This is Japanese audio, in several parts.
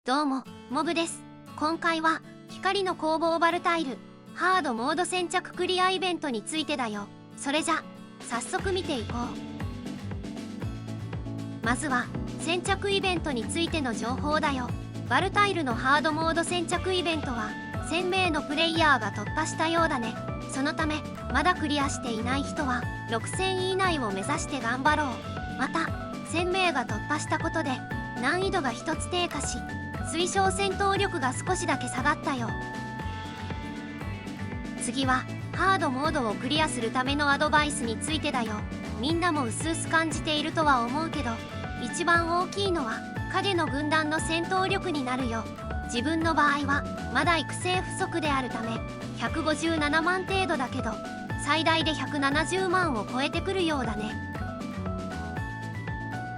どうも、モブです。今回は、光の攻防バルタイル、ハードモード先着クリアイベントについてだよ。それじゃ、早速見ていこう。まずは、先着イベントについての情報だよ。バルタイルのハードモード先着イベントは、1000名のプレイヤーが突破したようだね。そのため、まだクリアしていない人は、6000位以内を目指して頑張ろう。また、1000名が突破したことで、難易度が1つ低下し、推奨戦闘力が少しだけ下がったよ。次はハードモードをクリアするためのアドバイスについてだよ。みんなも薄々感じているとは思うけど、一番大きいのは影の軍団の戦闘力になるよ。自分の場合はまだ育成不足であるため157万程度だけど、最大で170万を超えてくるようだね。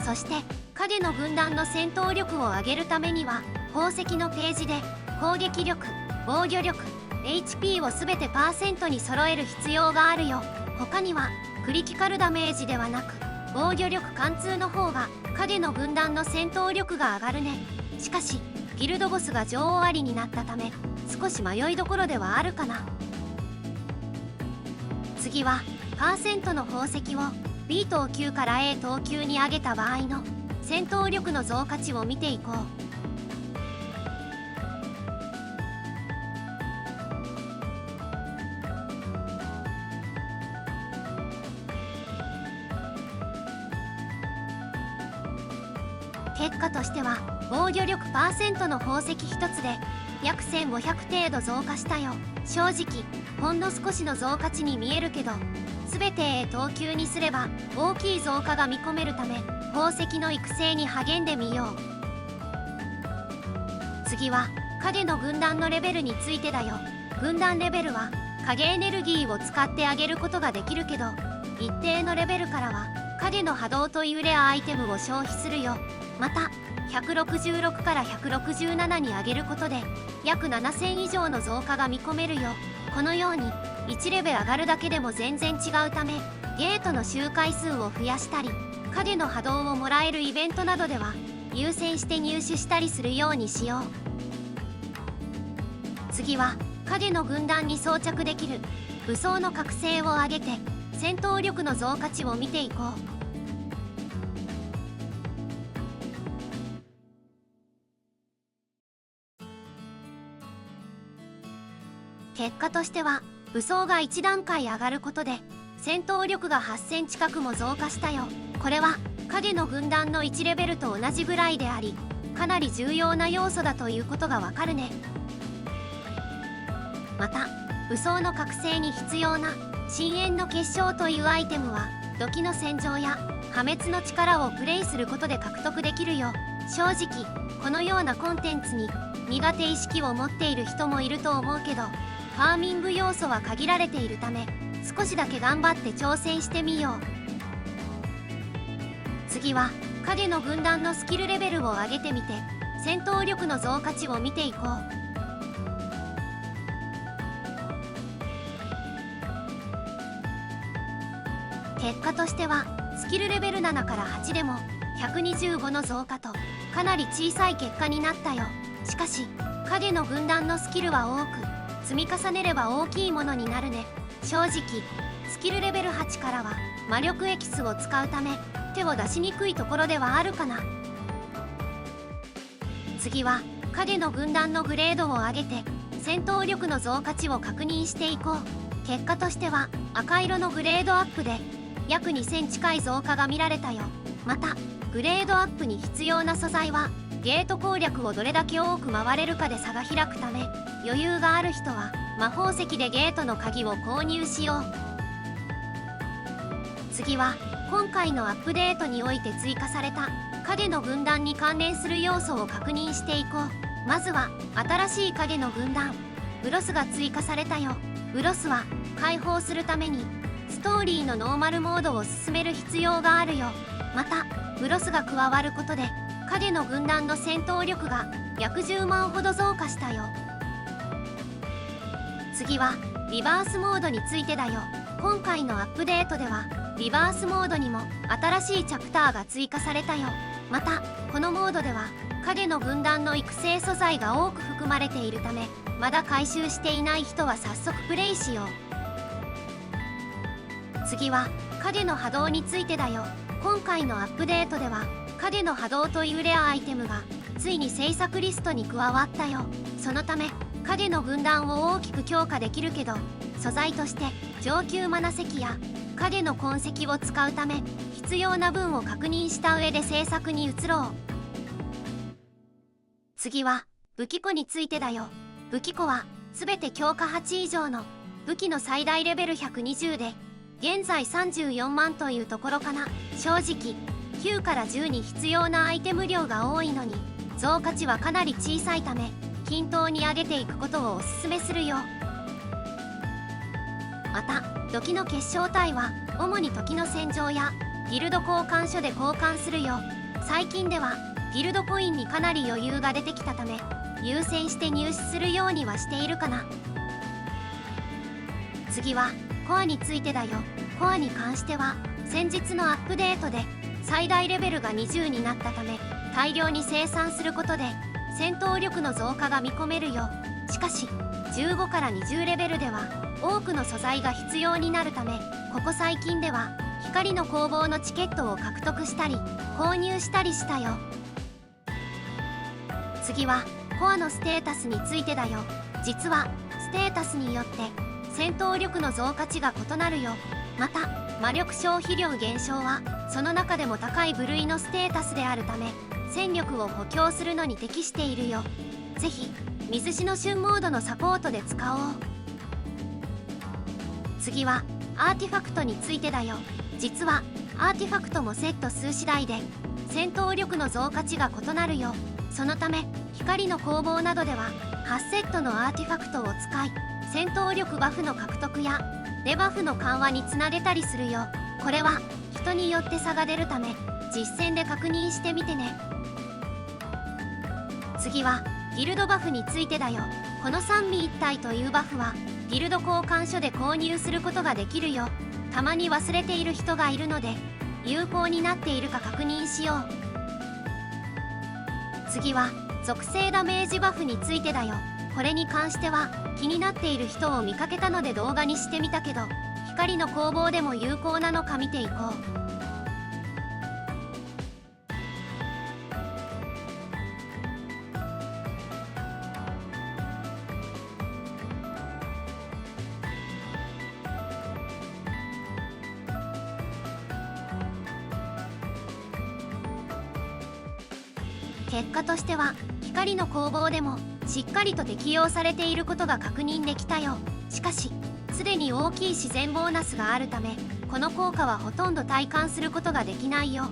そして影の軍団の戦闘力を上げるためには、宝石のページで攻撃力、防御力、HP を全てパーセントに揃える必要があるよ。他にはクリティカルダメージではなく、防御力貫通の方が影の軍団の戦闘力が上がるね。しかしギルドボスが女王ありになったため、少し迷いどころではあるかな。次はパーセントの宝石を B 等級から A 等級に上げた場合の戦闘力の増加値を見ていこう。結果としては防御力パーセントの宝石1つで約1500程度増加したよ。正直ほんの少しの増加値に見えるけど、全て A 等級にすれば大きい増加が見込めるため、宝石の育成に励んでみよう。次は影の軍団のレベルについてだよ。軍団レベルは影エネルギーを使って上げることができるけど、一定のレベルからは影の波動というレアアイテムを消費するよ。また166から167に上げることで約7000以上の増加が見込めるよ。このように1レベル上がるだけでも全然違うため、ゲートの周回数を増やしたり、影の波動をもらえるイベントなどでは優先して入手したりするようにしよう。次は影の軍団に装着できる武装の覚醒を上げて戦闘力の増加値を見ていこう。結果としては武装が1段階上がることで戦闘力が8000近くも増加したよ。これは影の軍団の1レベルと同じぐらいであり、かなり重要な要素だということがわかるね。また武装の覚醒に必要な深淵の結晶というアイテムは土器の戦場や破滅の力をプレイすることで獲得できるよ。正直このようなコンテンツに苦手意識を持っている人もいると思うけど、ファーミング要素は限られているため、少しだけ頑張って挑戦してみよう。次は影の軍団のスキルレベルを上げてみて戦闘力の増加値を見ていこう。結果としてはスキルレベル7から8でも125の増加とかなり小さい結果になったよ。しかし影の軍団のスキルは多く、積み重ねれば大きいものになるね。正直スキルレベル8からは魔力エキスを使うため手を出しにくいところではあるかな。次は影の軍団のグレードを上げて戦闘力の増加値を確認していこう。結果としては赤色のグレードアップで約2000近い増加が見られたよ。またグレードアップに必要な素材はゲート攻略をどれだけ多く回れるかで差が開くため、余裕がある人は魔法石でゲートの鍵を購入しよう。次は今回のアップデートにおいて追加された影の軍団に関連する要素を確認していこう。まずは新しい影の軍団ブロスが追加されたよ。ブロスは解放するためにストーリーのノーマルモードを進める必要があるよ。またブロスが加わることで影の軍団の戦闘力が約10万ほど増加したよ。次はリバースモードについてだよ。今回のアップデートではリバースモードにも新しいチャプターが追加されたよ。またこのモードでは影の軍団の育成素材が多く含まれているため、まだ回収していない人は早速プレイしよう。次は影の波動についてだよ。今回のアップデートでは影の波動というレアアイテムがついに制作リストに加わったよ。そのため影の軍団を大きく強化できるけど、素材として上級マナ石や影の痕跡を使うため必要な分を確認した上で制作に移ろう。次は武器庫についてだよ。武器庫は全て強化8以上の武器の最大レベル120で現在34万というところかな。正直9から10に必要なアイテム量が多いのに増加値はかなり小さいため均等に上げていくことをおすすめするよ。また土器の結晶体は主に時の戦場やギルド交換所で交換するよ。最近ではギルドコインにかなり余裕が出てきたため優先して入手するようにはしているかな。次はコアについてだよ。コアに関しては先日のアップデートで最大レベルが20になったため大量に生産することで戦闘力の増加が見込めるよ。しかし15から20レベルでは多くの素材が必要になるため、ここ最近では光の攻防のチケットを獲得したり購入したりしたよ。次はコアのステータスについてだよ。実はステータスによって戦闘力の増加値が異なるよ。また魔力消費量減少はその中でも高い部類のステータスであるため戦力を補強するのに適しているよ。ぜひ水しの旬モードのサポートで使おう。次はアーティファクトについてだよ。実はアーティファクトもセット数次第で戦闘力の増加値が異なるよ。そのため光の攻防などでは8セットのアーティファクトを使い戦闘力バフの獲得やデバフの緩和につなげたりするよ。これは人によって差が出るため実戦で確認してみてね。次はギルドバフについてだよ。この三位一体というバフはギルド交換所で購入することができるよ。たまに忘れている人がいるので有効になっているか確認しよう。次は属性ダメージバフについてだよ。これに関しては気になっている人を見かけたので動画にしてみたけど、光の攻防でも有効なのか見ていこう。結果としては光の攻防でもしっかりと適用されていることが確認できたよ。しかしすでに大きい自然ボーナスがあるためこの効果はほとんど体感することができないよ。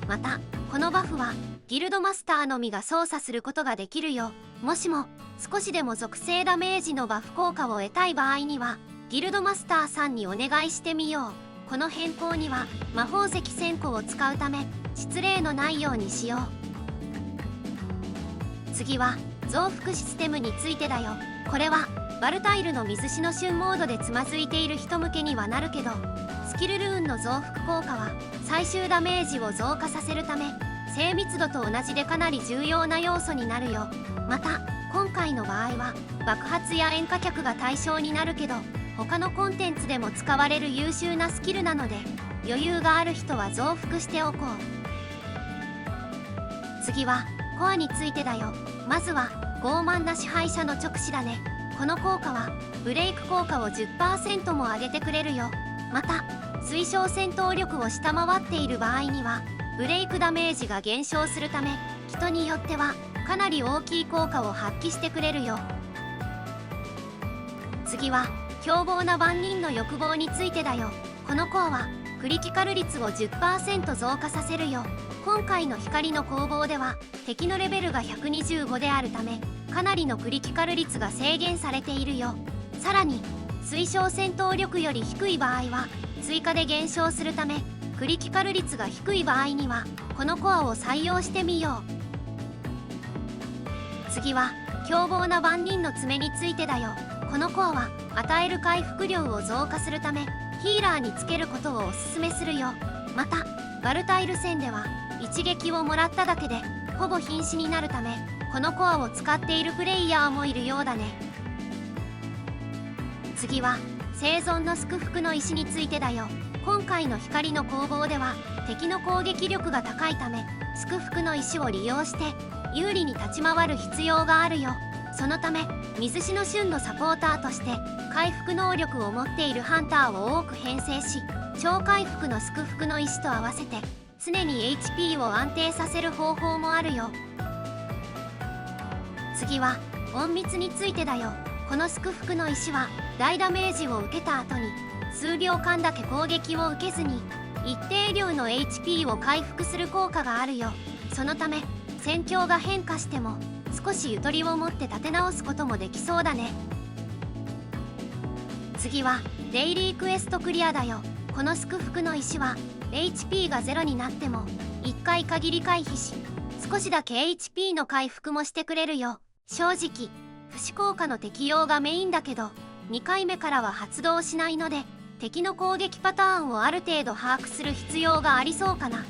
またこのバフはギルドマスターのみが操作することができるよ。もしも少しでも属性ダメージのバフ効果を得たい場合にはギルドマスターさんにお願いしてみよう。この変更には魔法石1000個を使うため失礼のないようにしよう。次は増幅システムについてだよ。これはバルタイルの水しの旬モードでつまずいている人向けにはなるけど、スキルルーンの増幅効果は最終ダメージを増加させるため精密度と同じでかなり重要な要素になるよ。また今回の場合は爆発や煙火客が対象になるけど他のコンテンツでも使われる優秀なスキルなので余裕がある人は増幅しておこう。次はコアについてだよ。まずは傲慢な支配者の直視だね。この効果はブレイク効果を 10% も上げてくれるよ。また推奨戦闘力を下回っている場合にはブレイクダメージが減少するため人によってはかなり大きい効果を発揮してくれるよ。次は凶暴な番人の欲望についてだよ。このコアはクリティカル率を 10% 増加させるよ。今回の光の攻防では敵のレベルが125であるためかなりのクリティカル率が制限されているよ。さらに推奨戦闘力より低い場合は追加で減少するためクリティカル率が低い場合にはこのコアを採用してみよう。次は凶暴な番人の爪についてだよ。このコアは与える回復量を増加するためヒーラーにつけることをおすすめするよ。またバルタイル戦では一撃をもらっただけでほぼ瀕死になるため、このコアを使っているプレイヤーもいるようだね。次は生存の救福の石についてだよ。今回の光の攻防では敵の攻撃力が高いため、救福の石を利用して有利に立ち回る必要があるよ。そのため水篠旬のサポーターとして回復能力を持っているハンターを多く編成し、超回復の救福の石と合わせて常に HP を安定させる方法もあるよ。次は隠密についてだよ。この救福の石は大ダメージを受けた後に数秒間だけ攻撃を受けずに一定量の HP を回復する効果があるよ。そのため戦況が変化しても少しゆとりを持って立て直すこともできそうだね。次はデイリークエストクリアだよ。この救福の石は HP が0になっても1回限り回避し、少しだけ HP の回復もしてくれるよ。正直不死効果の適用がメインだけど、2回目からは発動しないので敵の攻撃パターンをある程度把握する必要がありそうかな。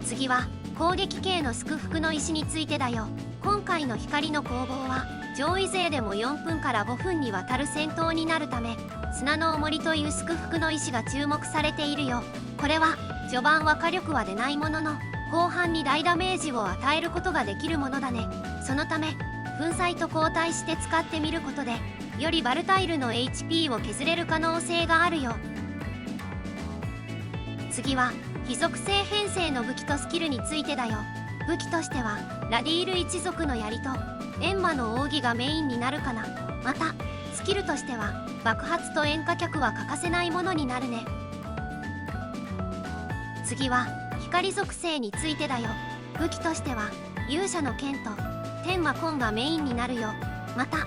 次は攻撃系の救福の石についてだよ。今回の光の攻防は上位勢でも4分から5分にわたる戦闘になるため、砂の重りという救福の石が注目されているよ。これは序盤は火力は出ないものの後半に大ダメージを与えることができるものだね。そのため粉砕と交代して使ってみることでよりバルタイルの HP を削れる可能性があるよ。次は非属性編成の武器とスキルについてだよ。武器としてはラディール一族の槍とエンマの扇がメインになるかな。またスキルとしては爆発と煙火脚は欠かせないものになるね。次は光属性についてだよ。武器としては勇者の剣と天魔コンがメインになるよ。また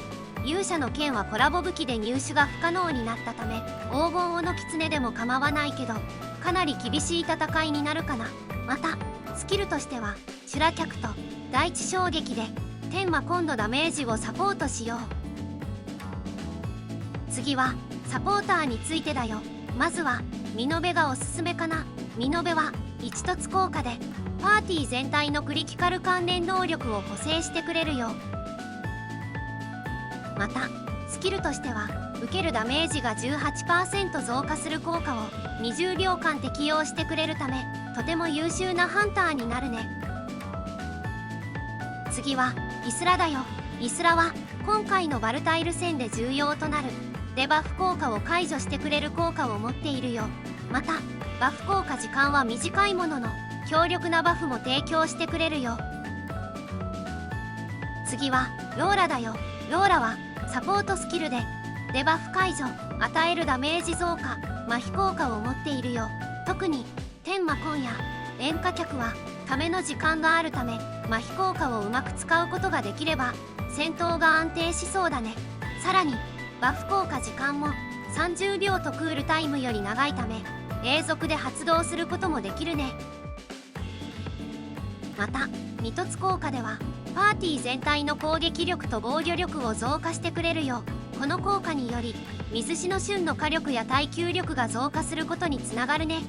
勇者の剣はコラボ武器で入手が不可能になったため黄金尾の狐でも構わないけど、かなり厳しい戦いになるかな。またスキルとしては修羅脚と第一衝撃で天魔コンのダメージをサポートしよう。次はサポーターについてだよ。まずはミノベがおすすめかな。ミノベは一突効果でパーティー全体のクリティカル関連能力を補正してくれるよ。またスキルとしては受けるダメージが 18% 増加する効果を20秒間適用してくれるため、とても優秀なハンターになるね。次はイスラだよ。イスラは今回のバルタイル戦で重要となるデバフ効果を解除してくれる効果を持っているよ。またバフ効果時間は短いものの強力なバフも提供してくれるよ。次はローラだよ。ローラはサポートスキルでデバフ解除、与えるダメージ増加、麻痺効果を持っているよ。特に天魔コンや煙火脚はための時間があるため麻痺効果をうまく使うことができれば戦闘が安定しそうだね。さらにバフ効果時間も30秒とクールタイムより長いため永続で発動することもできるね。また二突効果ではパーティー全体の攻撃力と防御力を増加してくれるよ。この効果により水篠旬の火力や耐久力が増加することにつながるね。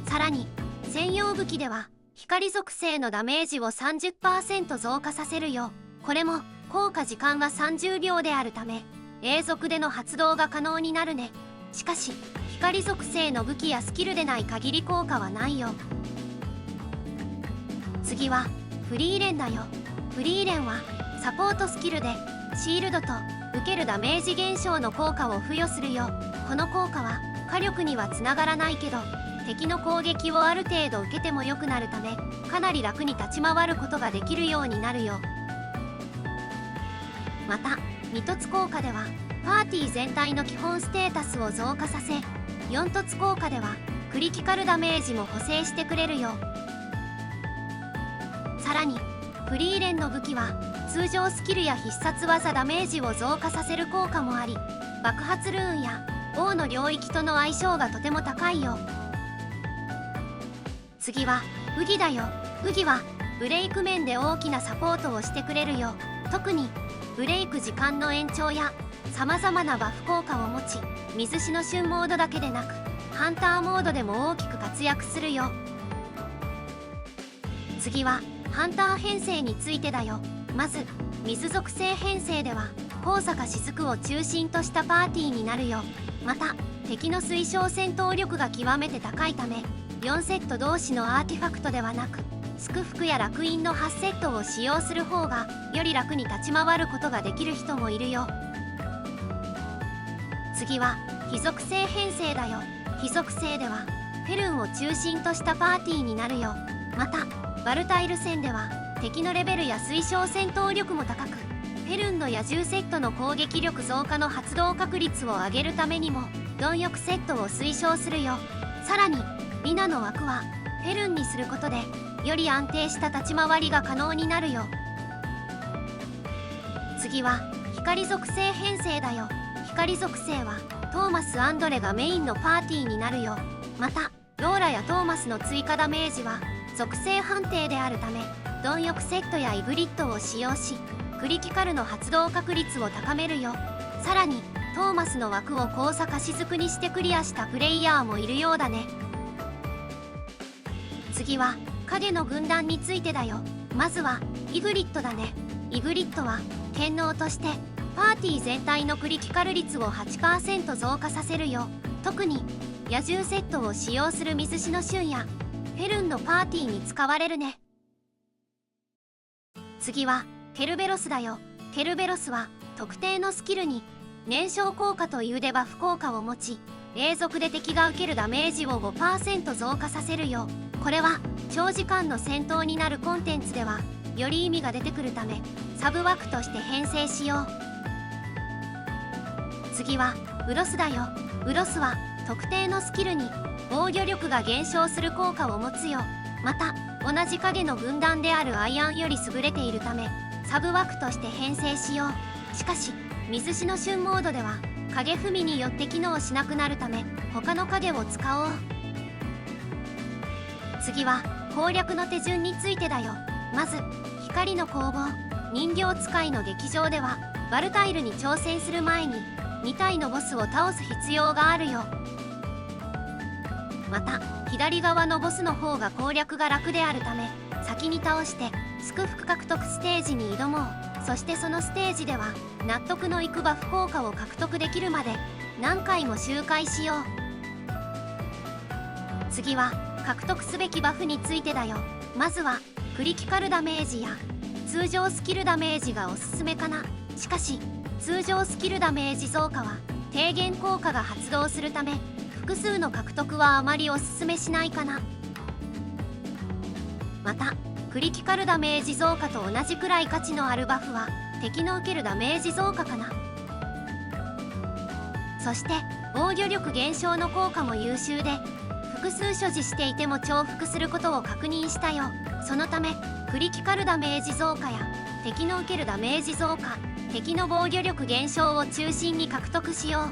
さらに専用武器では光属性のダメージを 30% 増加させるよ。これも効果時間が30秒であるため永続での発動が可能になるね。しかし光属性の武器やスキルでない限り効果はないよ。次はフリーレンだよ。フリーレンはサポートスキルでシールドと受けるダメージ減少の効果を付与するよ。この効果は火力にはつながらないけど敵の攻撃をある程度受けても良くなるためかなり楽に立ち回ることができるようになるよ。また二突効果ではパーティー全体の基本ステータスを増加させ、四突効果ではクリティカルダメージも補正してくれるよ。さらにフリーレンの武器は通常スキルや必殺技ダメージを増加させる効果もあり、爆発ルーンや王の領域との相性がとても高いよ。次はウギだよ。ウギはブレイク面で大きなサポートをしてくれるよ。特にブレイク時間の延長やさまざまなバフ効果を持ち、水篠旬モードだけでなくハンターモードでも大きく活躍するよ。次はハンター編成についてだよ。まず水属性編成では高坂雫を中心としたパーティーになるよ。また敵の推奨戦闘力が極めて高いため4セット同士のアーティファクトではなく祝福や楽印の8セットを使用する方がより楽に立ち回ることができる人もいるよ。次は火属性編成だよ。火属性ではフェルンを中心としたパーティーになるよ。またバルタイル戦では敵のレベルや推奨戦闘力も高くフェルンの野獣セットの攻撃力増加の発動確率を上げるためにも貪欲セットを推奨するよ。さらにリナの枠はフェルンにすることでより安定した立ち回りが可能になるよ。次は光属性編成だよ。光属性はトーマス・アンドレがメインのパーティーになるよ。またローラやトーマスの追加ダメージは属性判定であるため貪欲セットやイグリッドを使用しクリティカルの発動確率を高めるよ。さらにトーマスの枠を高坂雫にしてクリアしたプレイヤーもいるようだね。次は影の軍団についてだよ。まずはイグリッドだね。イグリッドは権能としてパーティー全体のクリティカル率を 8% 増加させるよ。特に野獣セットを使用する水篠旬やフェルンのパーティーに使われるね。次はケルベロスだよ。ケルベロスは特定のスキルに燃焼効果というデバフ効果を持ち永続で敵が受けるダメージを 5% 増加させるよ。これは長時間の戦闘になるコンテンツではより意味が出てくるためサブ枠として編成しよう。次はウロスだよ。ウロスは特定のスキルに防御力が減少する効果を持つよ。また同じ影の軍団であるアイアンより優れているためサブ枠として編成しよう。しかし水篠旬モードでは影踏みによって機能しなくなるため他の影を使おう。次は攻略の手順についてだよ。まず光の攻防。人形使いの劇場ではバルタイルに挑戦する前に2体のボスを倒す必要があるよ。また左側のボスの方が攻略が楽であるため先に倒して祝福獲得ステージに挑もう。そしてそのステージでは納得のいくバフ効果を獲得できるまで何回も周回しよう。次は獲得すべきバフについてだよ。まずはクリティカルダメージや通常スキルダメージがおすすめかな。しかし通常スキルダメージ増加は低減効果が発動するため複数の獲得はあまりおすすめしないかな。またクリティカルダメージ増加と同じくらい価値のあるバフは敵の受けるダメージ増加かな。そして防御力減少の効果も優秀で複数所持していても重複することを確認したよ。そのためクリティカルダメージ増加や敵の受けるダメージ増加、敵の防御力減少を中心に獲得しよう。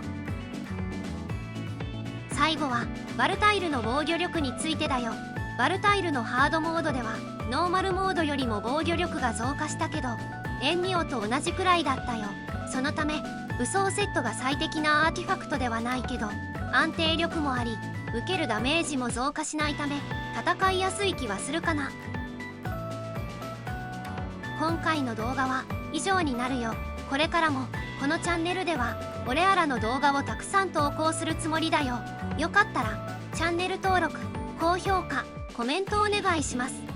最後はバルタイルの防御力についてだよ。バルタイルのハードモードではノーマルモードよりも防御力が増加したけどエンニオと同じくらいだったよ。そのため武装セットが最適なアーティファクトではないけど安定力もあり受けるダメージも増加しないため戦いやすい気はするかな。今回の動画は以上になるよ。これからもこのチャンネルでは俺あらの動画をたくさん投稿するつもりだよ。よかったらチャンネル登録、高評価、コメントお願いします。